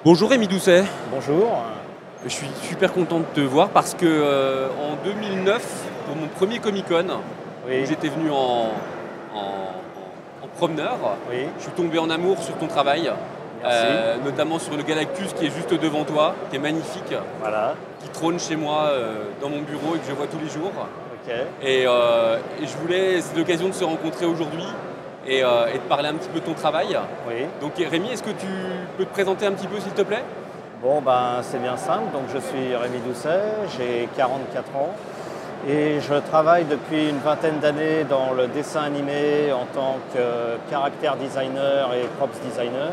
Bonjour Rémi Doucet, Bonjour. je suis super content de te voir parce que en 2009, pour mon premier Comic-Con, où Oui, j'étais venu en promeneur, oui, je suis tombé en amour sur ton travail, merci. notamment sur le Galactus qui est juste devant toi, qui est magnifique, Voilà, qui trône chez moi dans mon bureau et que je vois tous les jours. ok. Et je voulais, c'est l'occasion de se rencontrer aujourd'hui et de parler un petit peu de ton travail. Oui. Donc Rémi, est-ce que tu peux te présenter un petit peu s'il te plaît? Bon, ben, c'est bien simple. Donc, je suis Rémi Doucet, j'ai 44 ans et je travaille depuis une vingtaine d'années dans le dessin animé en tant que character designer et props designer.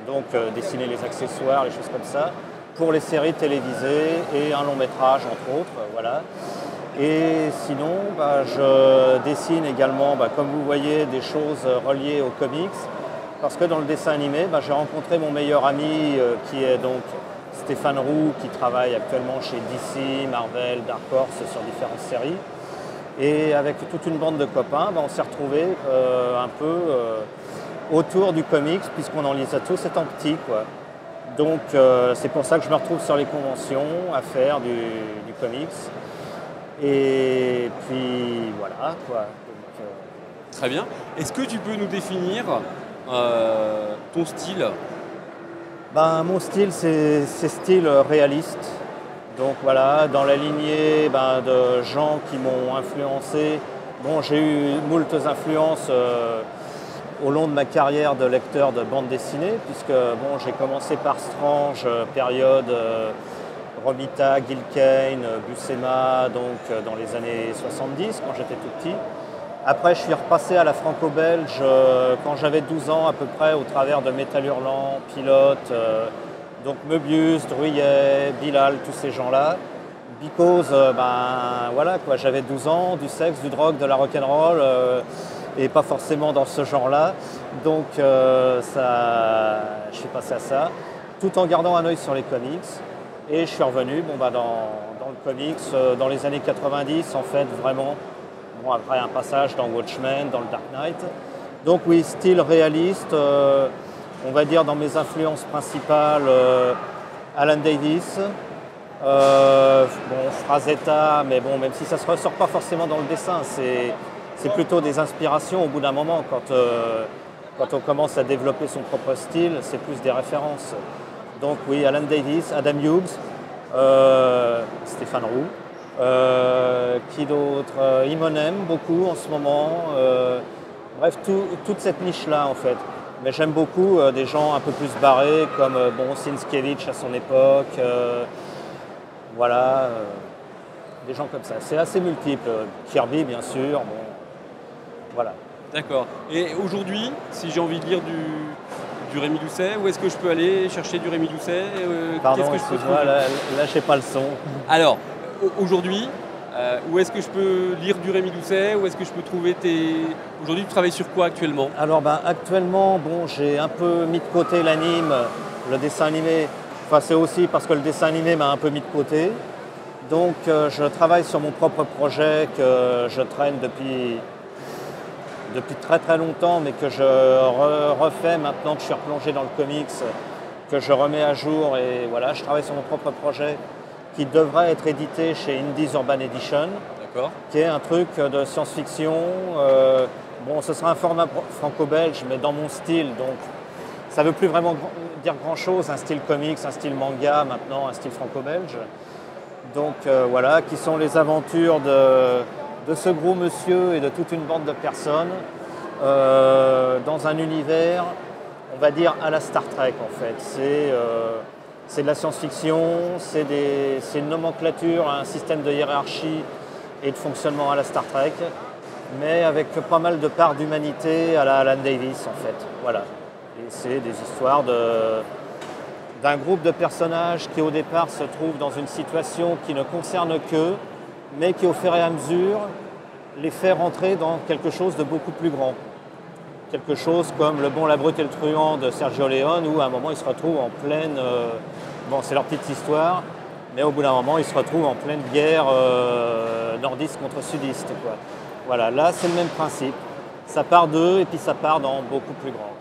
Donc, dessiner les accessoires, les choses comme ça, pour les séries télévisées et un long métrage, entre autres. Voilà. Et sinon, bah, je dessine également, bah, comme vous voyez, des choses reliées aux comics. Parce que dans le dessin animé, bah, j'ai rencontré mon meilleur ami qui est donc Stéphane Roux, qui travaille actuellement chez DC, Marvel, Dark Horse sur différentes séries. Et avec toute une bande de copains, bah, on s'est retrouvés un peu autour du comics, puisqu'on en lisait tous étant petits, quoi. Donc c'est pour ça que je me retrouve sur les conventions à faire du comics. Et puis voilà, quoi. Donc, Très bien. Est-ce que tu peux nous définir ton style? ben, mon style, c'est style réaliste. Donc voilà, dans la lignée ben, de gens qui m'ont influencé. Bon, j'ai eu moultes influences au long de ma carrière de lecteur de bande dessinée, puisque bon, j'ai commencé par Strange, période Romita, Gil Kane, Buscema, donc dans les années 70, quand j'étais tout petit. Après, je suis repassé à la franco-belge quand j'avais 12 ans à peu près, au travers de Métal Hurlant, Pilote, donc Möbius, Druyet, Bilal, tous ces gens-là. Because, ben voilà, quoi, j'avais 12 ans, du sexe, du drogue, de la rock'n'roll, et pas forcément dans ce genre-là. Donc, je suis passé à ça, tout en gardant un œil sur les comics. Et je suis revenu bon, bah, dans le comics dans les années 90, en fait, vraiment. Bon, après un passage dans Watchmen, dans le Dark Knight. Donc oui, style réaliste, on va dire dans mes influences principales, Alan Davis, bon, Frazetta, mais bon, même si ça ne se ressort pas forcément dans le dessin, c'est plutôt des inspirations au bout d'un moment. Quand on commence à développer son propre style, c'est plus des références. Donc oui, Alan Davis, Adam Hughes, Stéphane Roux. Qui d'autre Imonem, beaucoup en ce moment. Bref, toute cette niche-là, en fait. Mais j'aime beaucoup des gens un peu plus barrés, comme bon, Sienkiewicz à son époque. Voilà, des gens comme ça. C'est assez multiple. Kirby, bien sûr. Bon, voilà. D'accord. Et aujourd'hui, si j'ai envie de lire du Rémi Doucet, où est-ce que je peux aller chercher du Rémi Doucet? Pardon, Qu'est-ce que je peux excuse-moi, trouver? là j'ai pas le son. Alors, aujourd'hui, où est-ce que je peux lire du Rémi Doucet? Où est-ce que je peux trouver tes... Aujourd'hui, tu travailles sur quoi actuellement? Alors ben, actuellement, bon, j'ai un peu mis de côté l'anime, le dessin animé. Enfin, c'est aussi parce que le dessin animé m'a un peu mis de côté. Donc je travaille sur mon propre projet que je traîne depuis très très longtemps, mais que je refais maintenant que je suis replongé dans le comics, que je remets à jour. Et voilà, je travaille sur mon propre projet qui devrait être édité chez Indies Urban Edition, D'accord. qui est un truc de science-fiction. Bon, ce sera un format franco-belge, mais dans mon style, donc ça ne veut plus vraiment dire grand-chose, un style comics, un style manga, maintenant un style franco-belge. Donc voilà, qui sont les aventures de ce gros monsieur et de toute une bande de personnes dans un univers, on va dire, à la Star Trek en fait. C'est de la science-fiction, c'est une nomenclature, un système de hiérarchie et de fonctionnement à la Star Trek, mais avec pas mal de parts d'humanité à la Alan Davis en fait. Voilà. Et c'est des histoires d'un groupe de personnages qui au départ se trouvent dans une situation qui ne concerne qu'eux, mais qui au fur et à mesure les fait rentrer dans quelque chose de beaucoup plus grand. Quelque chose comme Le Bon, la Brute et le Truand de Sergio Leone, où à un moment ils se retrouvent en pleine... bon, c'est leur petite histoire, mais au bout d'un moment ils se retrouvent en pleine guerre nordiste contre sudiste, quoi. Voilà, là c'est le même principe. Ça part d'eux et puis ça part dans beaucoup plus grand.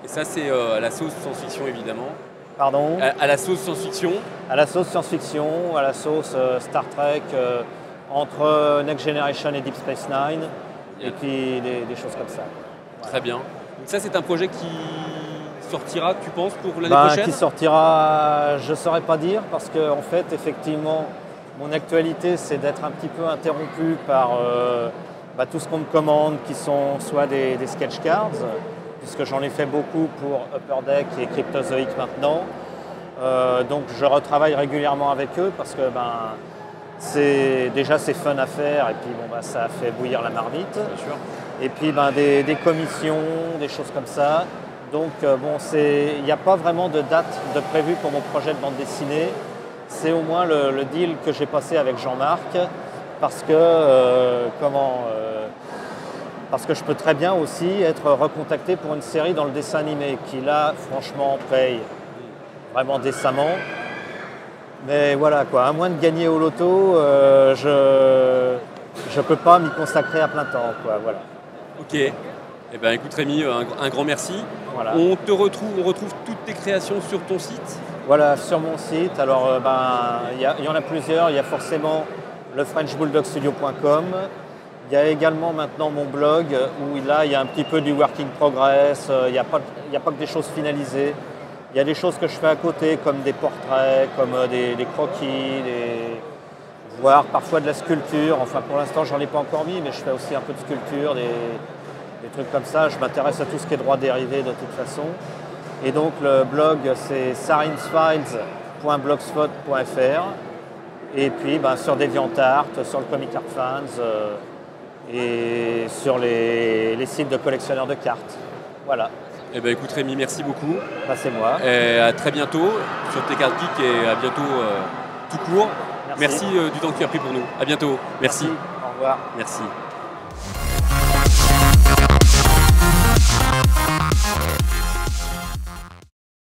Et ça, c'est la sauce science-fiction, évidemment. Pardon? À la sauce science-fiction? À la sauce science-fiction, à la sauce Star Trek, entre Next Generation et Deep Space Nine, et puis des choses comme ça. Voilà. Très bien. Donc ça, c'est un projet qui sortira, tu penses, pour l'année prochaine? Qui sortira, je ne saurais pas dire, parce que en fait, effectivement, mon actualité, c'est d'être un petit peu interrompu par tout ce qu'on me commande, qui sont soit des sketch cards, puisque j'en ai fait beaucoup pour Upper Deck et Cryptozoic maintenant. Donc je retravaille régulièrement avec eux parce que c'est fun à faire et puis ça fait bouillir la marmite. Bien sûr. Et puis des commissions, des choses comme ça. Donc il n'y a pas vraiment de date de prévue pour mon projet de bande dessinée. C'est au moins le deal que j'ai passé avec Jean-Marc parce que parce que je peux très bien aussi être recontacté pour une série dans le dessin animé qui là franchement paye vraiment décemment. Mais voilà quoi, à moins de gagner au loto, je peux pas m'y consacrer à plein temps quoi, voilà. Ok. Eh ben écoute Rémi, un grand merci. Voilà. On retrouve toutes tes créations sur ton site? Voilà, sur mon site. Alors il y en a plusieurs. Il y a forcément le FrenchBulldogStudio.com. Il y a également maintenant mon blog où là il y a un petit peu du work in progress. Il n'y a pas que des choses finalisées. Il y a des choses que je fais à côté comme des portraits, comme des croquis, voire parfois de la sculpture. Enfin pour l'instant j'en ai pas encore mis, mais je fais aussi un peu de sculpture, des trucs comme ça. Je m'intéresse à tout ce qui est droit dérivé de toute façon. Et donc le blog c'est sarinsfiles.blogspot.fr. Et puis sur DeviantArt, sur le Comic Art Fans et sur les sites de collectionneurs de cartes. Voilà. Eh ben écoute Rémi, merci beaucoup. C'est moi. Et à très bientôt sur Tes Cartes Geek et à bientôt tout court. Merci du temps que tu as pris pour nous. À bientôt. Merci. Au revoir. Merci.